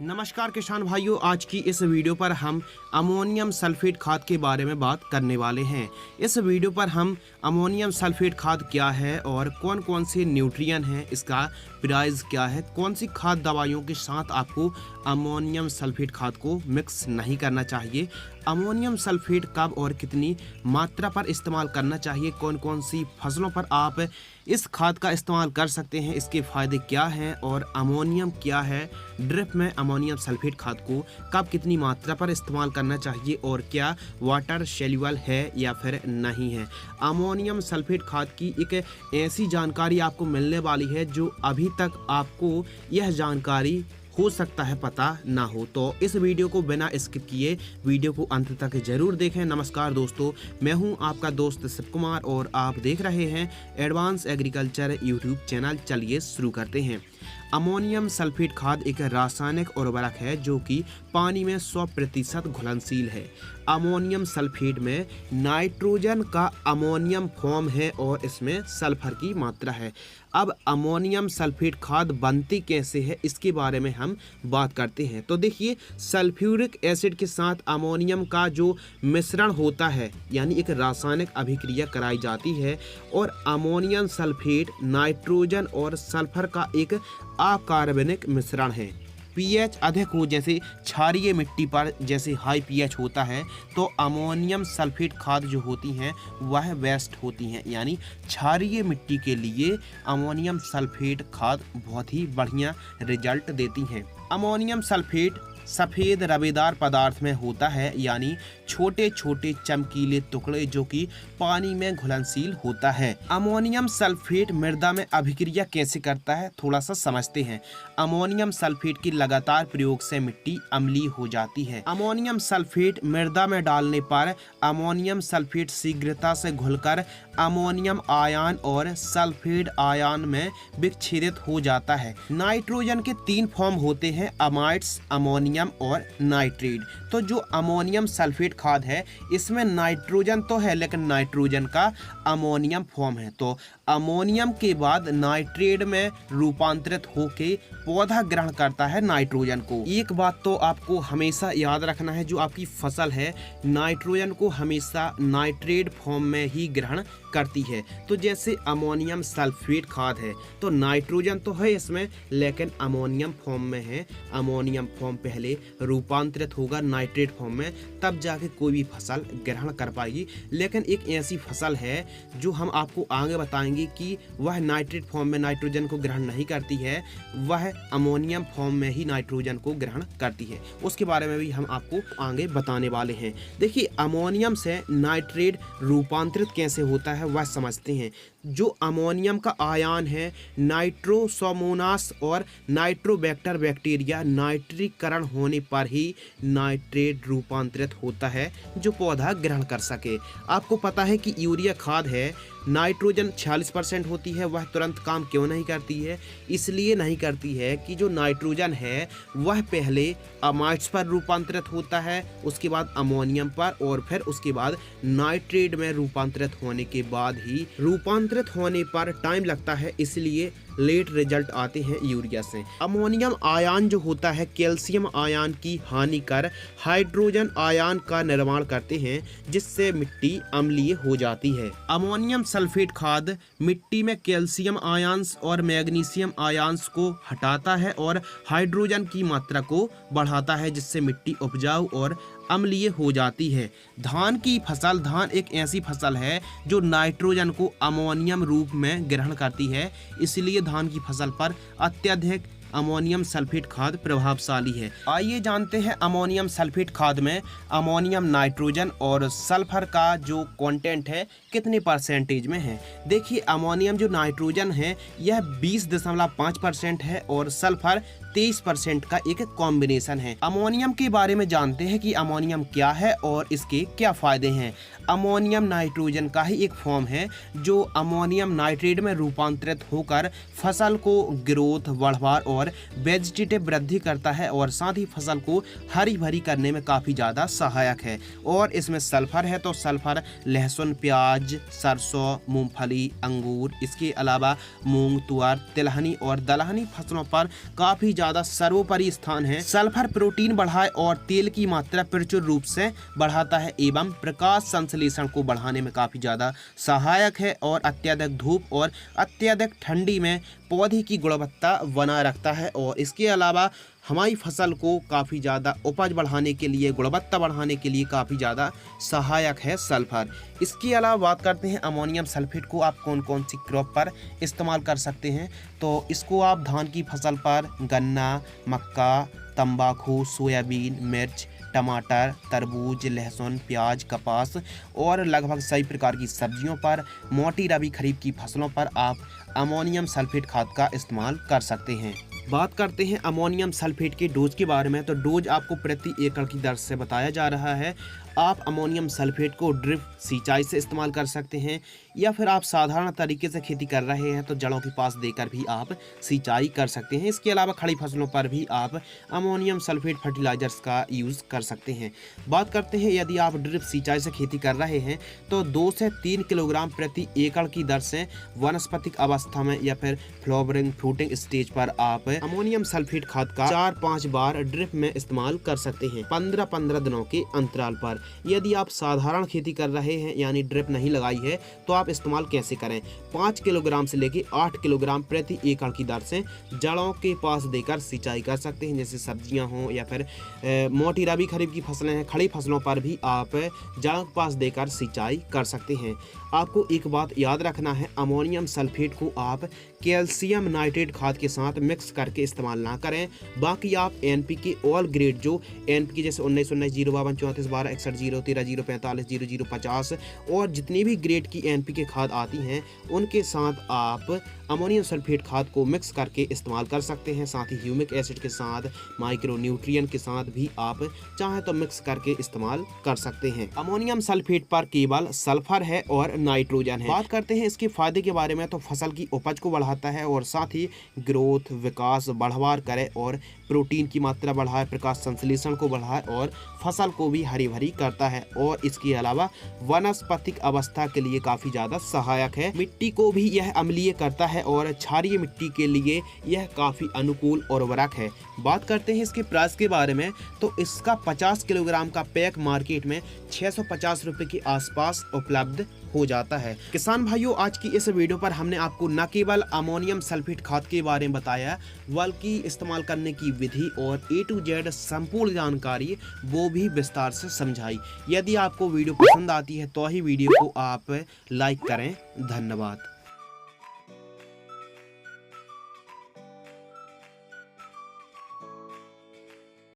नमस्कार किसान भाइयों, आज की इस वीडियो पर हम अमोनियम सल्फेट खाद के बारे में बात करने वाले हैं। इस वीडियो पर हम अमोनियम सल्फेट खाद क्या है और कौन कौन से न्यूट्रिएंट हैं, इसका प्राइस क्या है, कौन सी खाद दवाइयों के साथ आपको अमोनियम सल्फेट खाद को मिक्स नहीं करना चाहिए, अमोनियम सल्फेट कब और कितनी मात्रा पर इस्तेमाल करना चाहिए, कौन कौन सी फसलों पर आप इस खाद का इस्तेमाल कर सकते हैं, इसके फ़ायदे क्या हैं और अमोनियम क्या है, ड्रिप में अमोनियम सल्फेट खाद को कब कितनी मात्रा पर इस्तेमाल करना चाहिए और क्या वाटर सोल्यूबल है या फिर नहीं है। अमोनियम सल्फेट खाद की एक ऐसी जानकारी आपको मिलने वाली है जो अभी तक आपको यह जानकारी हो सकता है पता ना हो, तो इस वीडियो को बिना स्किप किए वीडियो को अंत तक जरूर देखें। नमस्कार दोस्तों, मैं हूं आपका दोस्त शिव कुमार और आप देख रहे हैं एडवांस एग्रीकल्चर यूट्यूब चैनल। चलिए शुरू करते हैं। अमोनियम सल्फेट खाद एक रासायनिक उर्वरक है जो कि पानी में 100% घुलनशील है। अमोनियम सल्फेट में नाइट्रोजन का अमोनियम फॉर्म है और इसमें सल्फर की मात्रा है। अब अमोनियम सल्फेट खाद बनती कैसे है इसके बारे में हम बात करते हैं। तो देखिए, सल्फ्यूरिक एसिड के साथ अमोनियम का जो मिश्रण होता है, यानी एक रासायनिक अभिक्रिया कराई जाती है और अमोनियम सल्फेट नाइट्रोजन और सल्फर का एक अकार्बनिक मिश्रण है। पीएच अधिक हो, जैसे क्षारीय मिट्टी पर जैसे हाई पीएच होता है, तो अमोनियम सल्फेट खाद जो होती हैं वह बेस्ट होती हैं। यानी क्षारीय मिट्टी के लिए अमोनियम सल्फेट खाद बहुत ही बढ़िया रिजल्ट देती हैं। अमोनियम सल्फेट सफ़ेद रवेदार पदार्थ में होता है, यानी छोटे छोटे चमकीले टुकड़े जो कि पानी में घुलनशील होता है। अमोनियम सल्फेट मृदा में अभिक्रिया कैसे करता है, थोड़ा सा समझते हैं। अमोनियम सल्फेट की लगातार प्रयोग से मिट्टी अम्लीय हो जाती है। अमोनियम सल्फेट मृदा में डालने पर अमोनियम सल्फेट शीघ्रता से घुलकर अमोनियम आयन और सल्फेट आयन में विच्छेदित हो जाता है। नाइट्रोजन के 3 फॉर्म होते हैं, अमाइड्स, अमोनियम और नाइट्रेट। तो जो अमोनियम सल्फेट खाद है इसमें नाइट्रोजन तो है लेकिन नाइट्रोजन का अमोनियम फॉर्म है, तो अमोनियम के बाद नाइट्रेट में रूपांतरित होके पौधा ग्रहण करता है नाइट्रोजन को। एक बात तो आपको हमेशा याद रखना है, जो आपकी फसल है नाइट्रोजन को हमेशा नाइट्रेट फॉर्म में ही ग्रहण करती है। तो जैसे अमोनियम सल्फेट खाद है तो नाइट्रोजन तो है इसमें लेकिन अमोनियम फॉर्म में है। अमोनियम फॉर्म पहले रूपांतरित होगा नाइट्रेट फॉर्म में, तब जाके कोई भी फसल ग्रहण कर पाएगी। लेकिन एक ऐसी फसल है जो हम आपको आगे बताएंगे कि वह नाइट्रेट फॉर्म में नाइट्रोजन को ग्रहण नहीं करती है, वह अमोनियम फॉर्म में ही नाइट्रोजन को ग्रहण करती है। उसके बारे में भी हम आपको आगे बताने वाले हैं। देखिए, अमोनियम से नाइट्रेट रूपांतरित कैसे होता है वह समझते हैं। जो अमोनियम का आयन है नाइट्रोसोमोनास और नाइट्रोबैक्टर बैक्टीरिया नाइट्रीकरण होने पर ही नाइट्रेट रूपांतरित होता है जो पौधा ग्रहण कर सके। आपको पता है कि यूरिया खाद है नाइट्रोजन 46% होती है, वह तुरंत काम क्यों नहीं करती है? इसलिए नहीं करती है कि जो नाइट्रोजन है वह पहले अमाइड्स पर रूपांतरित होता है, उसके बाद अमोनियम पर और फिर उसके बाद नाइट्रेट में रूपांतरित होने के बाद ही रूपांतरित होने पर टाइम लगता है, इसलिए लेट रिजल्ट आते हैं यूरिया से। अमोनियम आयन जो होता है कैल्शियम आयन की हानि कर हाइड्रोजन आयन का निर्माण करते हैं, जिससे मिट्टी अम्लीय हो जाती है। अमोनियम सल्फेट खाद मिट्टी में कैल्शियम आयंस और मैग्नीशियम आयंस को हटाता है और हाइड्रोजन की मात्रा को बढ़ाता है, जिससे मिट्टी उपजाऊ और अम्लीय हो जाती है। धान की फसल, धान एक ऐसी फसल है जो नाइट्रोजन को अमोनियम रूप में ग्रहण करती है, इसलिए धान की फसल पर अत्यधिक अमोनियम सल्फेट खाद प्रभावशाली है। आइए जानते हैं अमोनियम सल्फेट खाद में अमोनियम, नाइट्रोजन और सल्फर का जो कंटेंट है कितने परसेंटेज में है। देखिए, अमोनियम जो नाइट्रोजन है यह 20.5% है और सल्फर 23% का एक कॉम्बिनेशन है। अमोनियम के बारे में जानते हैं कि अमोनियम क्या है और इसके क्या फायदे हैं। अमोनियम नाइट्रोजन का ही एक फॉर्म है जो अमोनियम नाइट्रेट में रूपांतरित होकर फसल को ग्रोथ, बढ़वार और वेजिटेटिव वृद्धि करता है और साथ ही फसल को हरी भरी करने में काफ़ी ज़्यादा सहायक है। और इसमें सल्फर है, तो सल्फर लहसुन, प्याज, सरसों, मूंगफली, अंगूर, इसके अलावा मूंग, तुअर, तिलहनी और दलहनी फसलों पर काफ़ी ज्यादा सर्वोपरि स्थान है। सल्फर प्रोटीन बढ़ाए और तेल की मात्रा प्रचुर रूप से बढ़ाता है एवं प्रकाश संश्लेषण को बढ़ाने में काफी ज्यादा सहायक है और अत्यधिक धूप और अत्यधिक ठंडी में पौधे की गुणवत्ता बनाए रखता है। और इसके अलावा हमारी फसल को काफ़ी ज़्यादा उपज बढ़ाने के लिए, गुणवत्ता बढ़ाने के लिए काफ़ी ज़्यादा सहायक है सल्फर। इसके अलावा बात करते हैं अमोनियम सल्फेट को आप कौन कौन सी क्रॉप पर इस्तेमाल कर सकते हैं। तो इसको आप धान की फसल पर, गन्ना, मक्का, तंबाकू, सोयाबीन, मिर्च, टमाटर, तरबूज, लहसुन, प्याज, कपास और लगभग सभी प्रकार की सब्जियों पर, मोटी रबी खरीफ की फसलों पर आप अमोनियम सल्फेट खाद का इस्तेमाल कर सकते हैं। बात करते हैं अमोनियम सल्फेट के डोज के बारे में। तो डोज आपको प्रति एकड़ की दर से बताया जा रहा है। आप अमोनियम सल्फेट को ड्रिप सिंचाई से इस्तेमाल कर सकते हैं या फिर आप साधारण तरीके से खेती कर रहे हैं तो जड़ों के पास देकर भी आप सिंचाई कर सकते हैं। इसके अलावा खड़ी फसलों पर भी आप अमोनियम सल्फेट फर्टिलाइजर्स का यूज़ कर सकते हैं। बात करते हैं यदि आप ड्रिप सिंचाई से खेती कर रहे हैं तो 2 से 3 किलोग्राम प्रति एकड़ की दर से वनस्पतिक अवस्था में या फिर फ्लावरिंग फ्रूटिंग स्टेज पर आप अमोनियम सल्फेट खाद का 4-5 बार ड्रिप में इस्तेमाल कर सकते हैं 15-15 दिनों के अंतराल पर। यदि आप साधारण खेती कर रहे हैं यानी ड्रिप नहीं लगाई है तो आप इस्तेमाल कैसे करें। 5 किलोग्राम से लेके 8 किलोग्राम प्रति एकड़ की दर से जड़ों के पास देकर सिंचाई कर सकते हैं, जैसे सब्जियां हों या फिर मोटी रबी खरीफ की फसलें हैं। खड़ी फसलों पर भी आप जड़ों के पास देकर सिंचाई कर सकते हैं। आपको एक बात याद रखना है, अमोनियम सल्फेट को आप कैल्शियम नाइट्रेट खाद के साथ मिक्स करके इस्तेमाल ना करें। बाकी आप एनपीके ऑल ग्रेड जो एनपीके जैसे 19-19, 052, 34, 12, 61, 0, 13, 0, 45, 00, 50 और जितनी भी ग्रेड की एनपीके खाद आती हैं उनके साथ आप अमोनियम सल्फेट खाद को मिक्स करके इस्तेमाल कर सकते हैं। साथ ही ह्यूमिक एसिड के साथ, माइक्रो न्यूट्रिएंट के साथ भी आप चाहे तो मिक्स करके इस्तेमाल कर सकते हैं। अमोनियम सल्फेट पर केवल सल्फर है और नाइट्रोजन है। बात करते हैं इसके फायदे के बारे में। तो फसल की उपज को बढ़ाता है और साथ ही ग्रोथ, विकास बढ़ावा करे और प्रोटीन की मात्रा बढ़ाए, प्रकाश संश्लेषण को बढ़ाए और फसल को भी हरी भरी करता है। और इसके अलावा वनस्पतिक अवस्था के लिए काफी ज्यादा सहायक है। मिट्टी को भी यह अम्लीय करता है और क्षारीय मिट्टी के लिए यह काफी अनुकूल उर्वरक है। बात करते हैं इसके प्राइस के बारे में। तो इसका 50 किलोग्राम का पैक मार्केट में 650 रुपए के आसपास उपलब्ध हो जाता है। किसान भाइयों, आज की इस वीडियो पर हमने आपको न केवल अमोनियम सल्फेट खाद के बारे में बताया बल्कि इस्तेमाल करने की विधि और A to Z संपूर्ण जानकारी वो भी विस्तार से समझाई। यदि आपको वीडियो पसंद आती है तो ही वीडियो को आप लाइक करें। धन्यवाद।